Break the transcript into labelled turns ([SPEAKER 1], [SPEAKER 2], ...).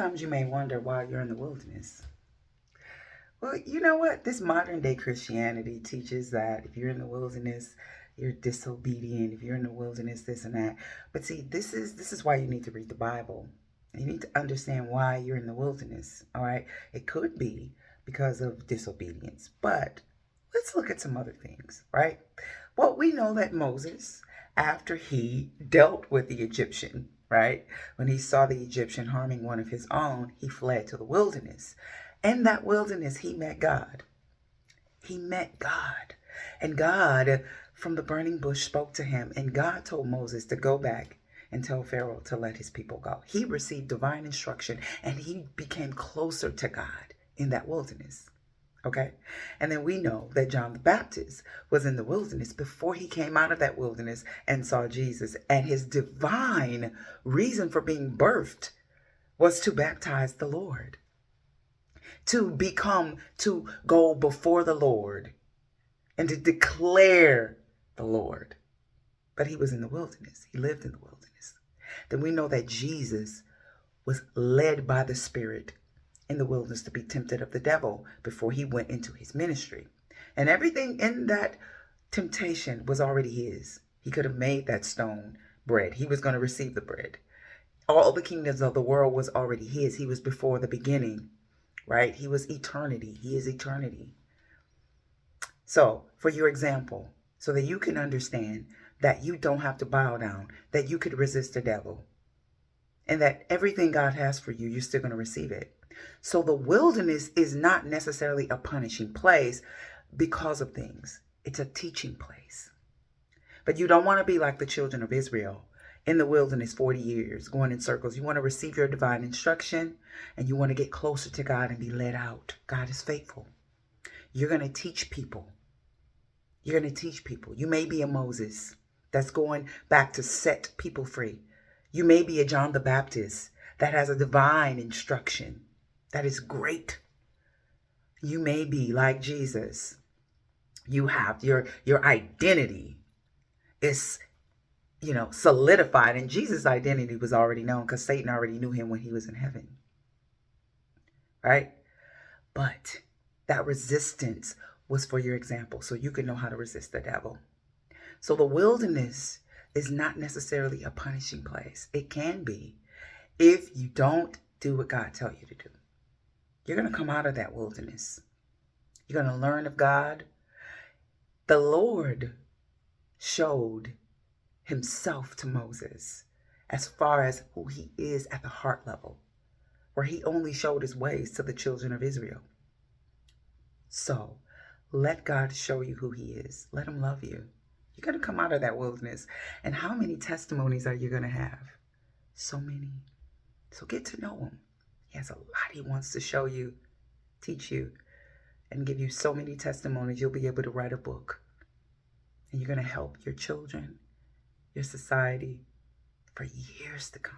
[SPEAKER 1] sometimes you may wonder why you're in the wilderness. Well, you know what? This modern day Christianity teaches that if you're in the wilderness, you're disobedient. If you're in the wilderness, this and that. But see, this is why you need to read the Bible. You need to understand why you're in the wilderness. All right. It could be because of disobedience, but let's look at some other things, right? Well, we know that Moses, after he dealt with the Egyptian, right? When he saw the Egyptian harming one of his own, he fled to the wilderness. In that wilderness, he met God. He met God. And God, from the burning bush, spoke to him. And God told Moses to go back and tell Pharaoh to let his people go. He received divine instruction and he became closer to God in that wilderness. Okay. And then we know that John the Baptist was in the wilderness before he came out of that wilderness and saw Jesus. And his divine reason for being birthed was to baptize the Lord, to go before the Lord and to declare the Lord. But he was in the wilderness. He lived in the wilderness. Then we know that Jesus was led by the Spirit in the wilderness to be tempted of the devil before he went into his ministry. And everything in that temptation was already his. He could have made that stone bread. He was going to receive the bread. All the kingdoms of the world was already his. He was before the beginning, right? He was eternity. He is eternity. So, for your example, so that you can understand that you don't have to bow down, that you could resist the devil, and that everything God has for you, you're still going to receive it. So the wilderness is not necessarily a punishing place because of things. It's a teaching place. But you don't want to be like the children of Israel in the wilderness 40 years, going in circles. You want to receive your divine instruction and you want to get closer to God and be led out. God is faithful. You're going to teach people. You're going to teach people. You may be a Moses that's going back to set people free. You may be a John the Baptist that has a divine instruction that is great. You may be like Jesus. You have your identity is, solidified. And Jesus' identity was already known because Satan already knew him when he was in heaven. Right? But that resistance was for your example, so you can know how to resist the devil. So the wilderness is not necessarily a punishing place. It can be if you don't do what God tells you to do. You're going to come out of that wilderness. You're going to learn of God. The Lord showed himself to Moses as far as who he is at the heart level, where he only showed his ways to the children of Israel. So let God show you who he is. Let him love you. You're going to come out of that wilderness. And how many testimonies are you going to have? So many. So get to know him. He has a lot he wants to show you, teach you, and give you so many testimonies. You'll be able to write a book. And you're going to help your children, your society for years to come.